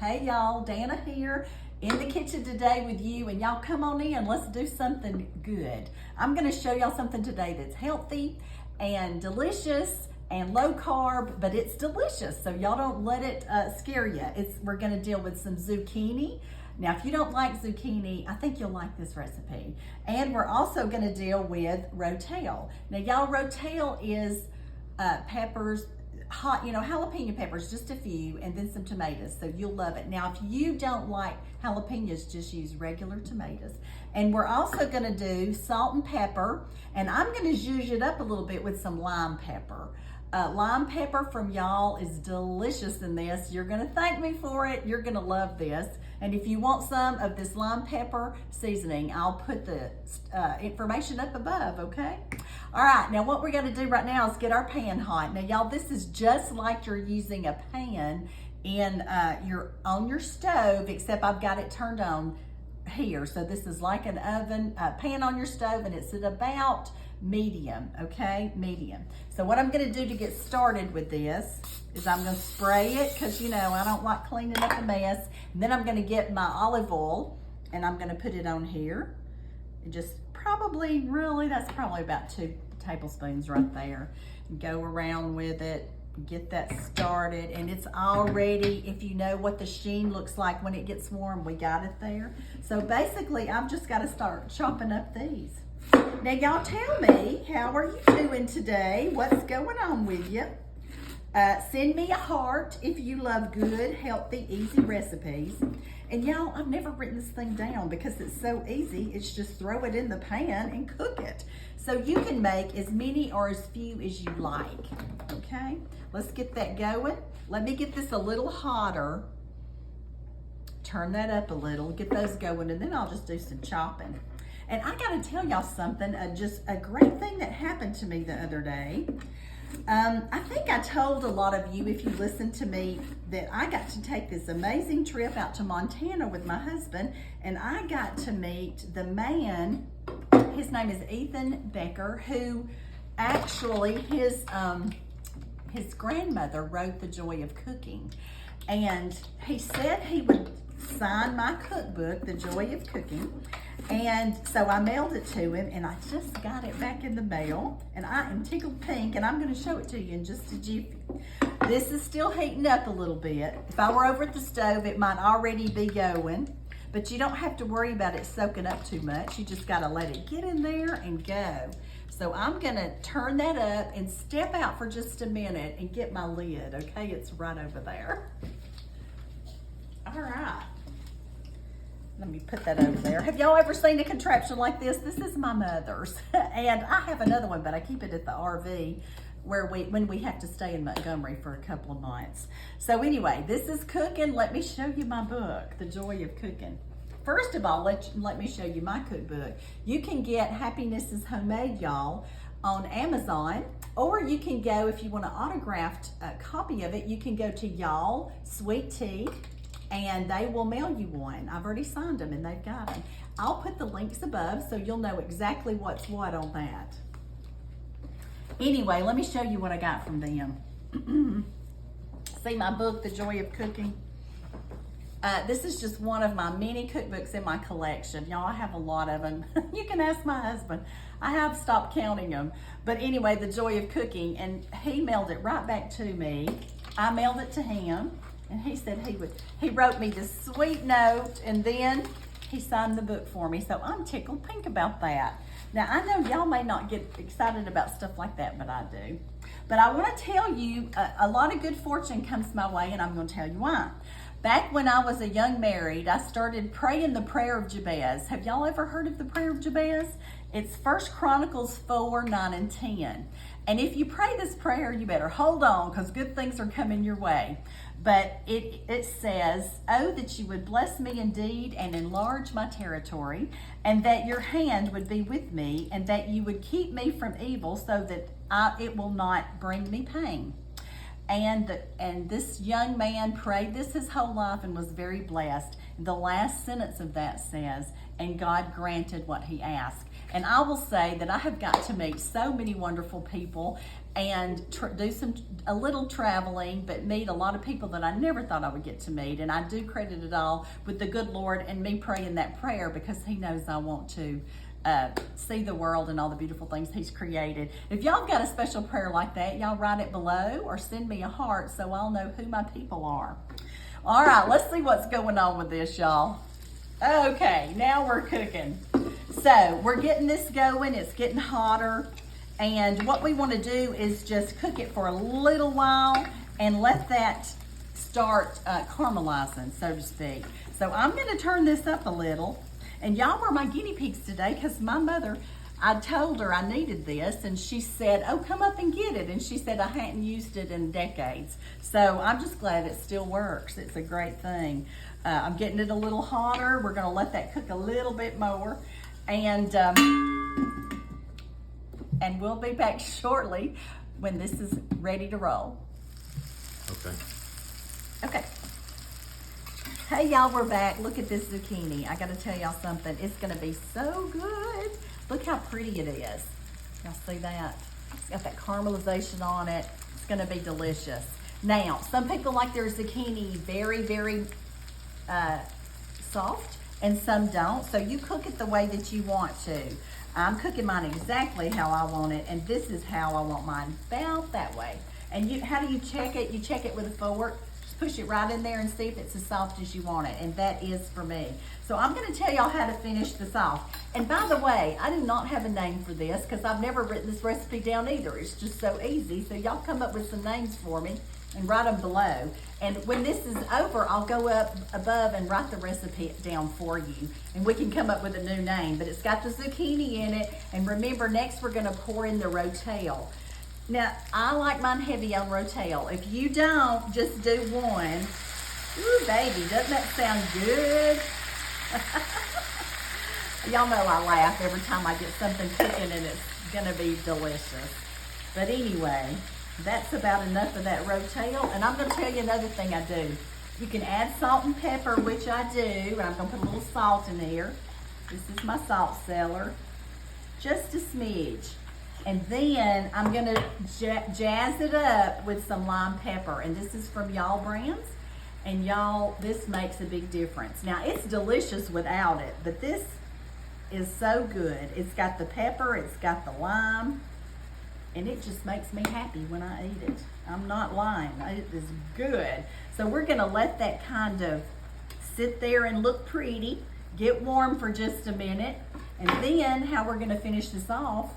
Hey y'all, Dana here in the kitchen today with you, and y'all come on in, let's do something good. I'm gonna show y'all something today that's healthy and delicious and low carb, but it's delicious, so y'all don't let it scare you. We're gonna deal with some zucchini. Now, if you don't like zucchini, I think you'll like this recipe. And we're also gonna deal with Rotel. Now y'all, Rotel is peppers, hot, jalapeno peppers, just a few, and then some tomatoes, so you'll love it. Now, if you don't like jalapenos, just use regular tomatoes. And we're also gonna do salt and pepper, and I'm gonna zhuzh it up a little bit with some lime pepper. Lime pepper from y'all is delicious in this. You're gonna thank me for it. You're gonna love this. And if you want some of this lime pepper seasoning, I'll put the information up above, okay? All right, now what we're gonna do right now is get our pan hot. Now y'all, this is just like you're using a pan on your stove, except I've got it turned on here. So this is like an oven, pan on your stove, and it's at about medium, okay? Medium. So what I'm gonna do to get started with this is I'm gonna spray it, because I don't like cleaning up a mess. And then I'm gonna get my olive oil and I'm gonna put it on here. And just that's probably about 2 tablespoons right there. And go around with it, get that started, and it's already, if you know what the sheen looks like when it gets warm, we got it there. So basically, I've just got to start chopping up these. Now y'all tell me, how are you doing today? What's going on with you? Send me a heart if you love good, healthy, easy recipes. And y'all, I've never written this thing down because it's so easy. It's just throw it in the pan and cook it. So you can make as many or as few as you like, okay? Let's get that going. Let me get this a little hotter. Turn that up a little, get those going, and then I'll just do some chopping. And I gotta tell y'all something, just a great thing that happened to me the other day. I think I told a lot of you, if you listened to me, that I got to take this amazing trip out to Montana with my husband, and I got to meet the man. His name is Ethan Becker, who actually, his grandmother wrote The Joy of Cooking. And he said he would sign my cookbook, The Joy of Cooking. And so I mailed it to him, and I just got it back in the mail, and I am tickled pink, and I'm gonna show it to you in just a jiffy. This is still heating up a little bit. If I were over at the stove, it might already be going, but you don't have to worry about it soaking up too much. You just gotta let it get in there and go. So I'm gonna turn that up and step out for just a minute and get my lid, okay? It's right over there. All right. Let me put that over there. Have y'all ever seen a contraption like this? This is my mother's. And I have another one, but I keep it at the RV when we have to stay in Montgomery for a couple of months. So anyway, this is cooking. Let me show you my book, The Joy of Cooking. First of all, let me show you my cookbook. You can get Happiness is Homemade, y'all, on Amazon, or you can go, if you want an autographed copy of it, you can go to Y'all Sweet Tea, and they will mail you one. I've already signed them and they've got them. I'll put the links above so you'll know exactly what's what on that. Anyway, let me show you what I got from them. See my book, The Joy of Cooking? This is just one of my many cookbooks in my collection. Y'all, I have a lot of them. You can ask my husband. I have stopped counting them. But anyway, The Joy of Cooking, and he mailed it right back to me. I mailed it to him. And he said he wrote me this sweet note, and then he signed the book for me. So I'm tickled pink about that. Now, I know y'all may not get excited about stuff like that, but I do. But I want to tell you, a lot of good fortune comes my way, and I'm going to tell you why. Back when I was a young married, I started praying the prayer of Jabez. Have y'all ever heard of the prayer of Jabez? It's 1 Chronicles 4, 9, and 10. And if you pray this prayer, you better hold on, because good things are coming your way. But it says, "Oh, that you would bless me indeed and enlarge my territory, and that your hand would be with me, and that you would keep me from evil, so that it will not bring me pain." And this young man prayed this his whole life and was very blessed. The last sentence of that says, "And God granted what he asked." And I will say that I have got to meet so many wonderful people, and do a little traveling, but meet a lot of people that I never thought I would get to meet. And I do credit it all with the good Lord and me praying that prayer, because He knows I want to see the world and all the beautiful things He's created. If y'all got a special prayer like that, y'all write it below or send me a heart so I'll know who my people are. All right, let's see what's going on with this, y'all. Okay, now we're cooking. So we're getting this going. It's getting hotter. And what we want to do is just cook it for a little while and let that start caramelizing, so to speak. So I'm going to turn this up a little. And y'all were my guinea pigs today, because my mother, I told her I needed this, and she said, oh, come up and get it. And she said I hadn't used it in decades. So I'm just glad it still works. It's a great thing. I'm getting it a little hotter. We're gonna let that cook a little bit more. And we'll be back shortly when this is ready to roll. Okay. Okay. Hey y'all, we're back. Look at this zucchini. I gotta tell y'all something. It's gonna be so good. Look how pretty it is. Y'all see that? It's got that caramelization on it. It's gonna be delicious. Now, some people like their zucchini very, very soft, and some don't. So you cook it the way that you want to. I'm cooking mine exactly how I want it, and this is how I want mine, about that way. And how do you check it? You check it with a fork. Push it right in there and see if it's as soft as you want it, and that is for me. So I'm gonna tell y'all how to finish this off. And by the way, I do not have a name for this, because I've never written this recipe down either. It's just so easy. So y'all come up with some names for me and write them below. And when this is over, I'll go up above and write the recipe down for you, and we can come up with a new name. But it's got the zucchini in it, and remember, next we're gonna pour in the Rotel. Now, I like mine heavy on Rotel. If you don't, just do one. Ooh, baby, doesn't that sound good? Y'all know I laugh every time I get something cooking and it's gonna be delicious. But anyway, that's about enough of that Rotel. And I'm gonna tell you another thing I do. You can add salt and pepper, which I do. I'm gonna put a little salt in here. This is my salt cellar. Just a smidge. And then I'm gonna jazz it up with some lime pepper. And this is from Y'all Brands. And y'all, this makes a big difference. Now, it's delicious without it, but this is so good. It's got the pepper, it's got the lime, and it just makes me happy when I eat it. I'm not lying, it is good. So we're gonna let that kind of sit there and look pretty, get warm for just a minute. And then how we're gonna finish this off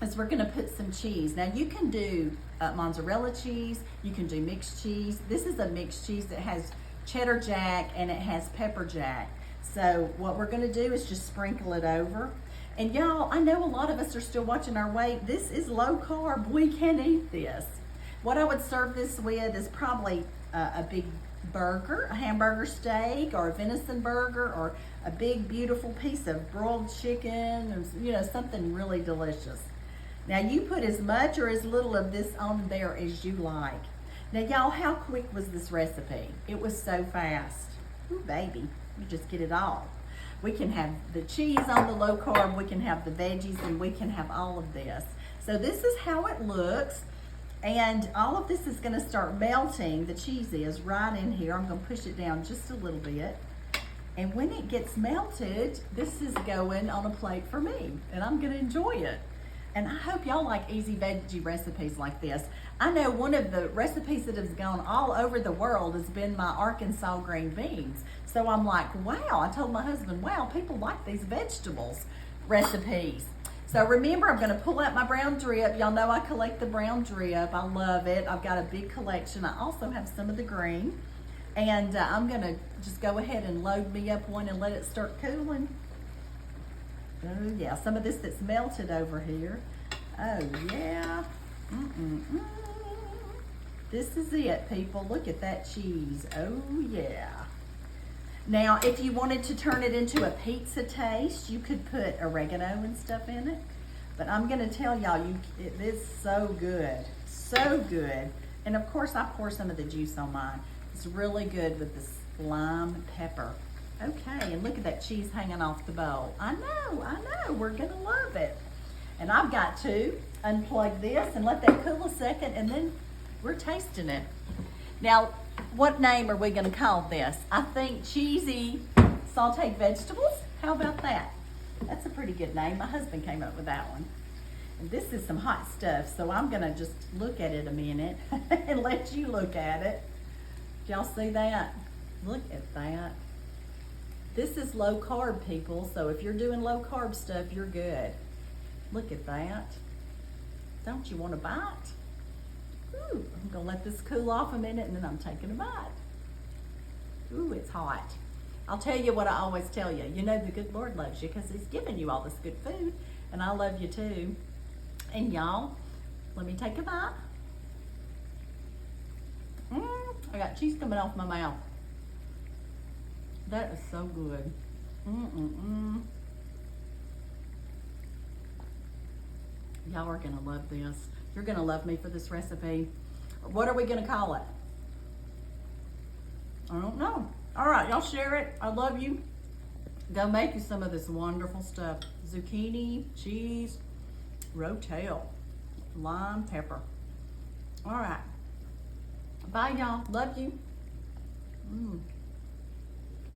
is we're gonna put some cheese. Now you can do mozzarella cheese, you can do mixed cheese. This is a mixed cheese that has cheddar jack and it has pepper jack. So what we're gonna do is just sprinkle it over. And y'all, I know a lot of us are still watching our weight. This is low carb, we can eat this. What I would serve this with is probably a big burger, a hamburger steak, or a venison burger, or a big beautiful piece of broiled chicken, or, you know, something really delicious. Now you put as much or as little of this on there as you like. Now y'all, how quick was this recipe? It was so fast. Ooh, baby, you just get it all. We can have the cheese on the low carb, we can have the veggies, and we can have all of this. So this is how it looks. And all of this is gonna start melting. The cheese is right in here. I'm gonna push it down just a little bit. And when it gets melted, this is going on a plate for me, and I'm gonna enjoy it. And I hope y'all like easy veggie recipes like this. I know one of the recipes that has gone all over the world has been my Arkansas green beans. So I'm like, wow, I told my husband, wow, people like these vegetables recipes. So remember, I'm gonna pull out my brown drip. Y'all know I collect the brown drip. I love it. I've got a big collection. I also have some of the green. And I'm gonna just go ahead and load me up one and let it start cooling. Oh yeah, some of this that's melted over here. Oh yeah. This is it, people. Look at that cheese. Oh yeah. Now, if you wanted to turn it into a pizza taste, you could put oregano and stuff in it. But I'm gonna tell y'all, it's so good, so good. And of course, I pour some of the juice on mine. It's really good with the lime pepper. Okay, and look at that cheese hanging off the bowl. I know, we're gonna love it. And I've got to unplug this and let that cool a second, and then we're tasting it. Now, what name are we gonna call this? I think cheesy sauteed vegetables. How about that? That's a pretty good name. My husband came up with that one. And this is some hot stuff, so I'm gonna just look at it a minute and let you look at it. Y'all see that? Look at that. This is low carb, people, so if you're doing low carb stuff, you're good. Look at that. Don't you want a bite? Ooh, I'm gonna let this cool off a minute and then I'm taking a bite. Ooh, it's hot. I'll tell you what I always tell you. You know the good Lord loves you because he's giving you all this good food, and I love you too. And y'all, let me take a bite. I got cheese coming off my mouth. That is so good. Y'all are gonna love this. You're gonna love me for this recipe. What are we gonna call it? I don't know. All right, y'all share it. I love you. Go make you some of this wonderful stuff. Zucchini, cheese, Rotel, lime, pepper. All right. Bye, y'all. Love you.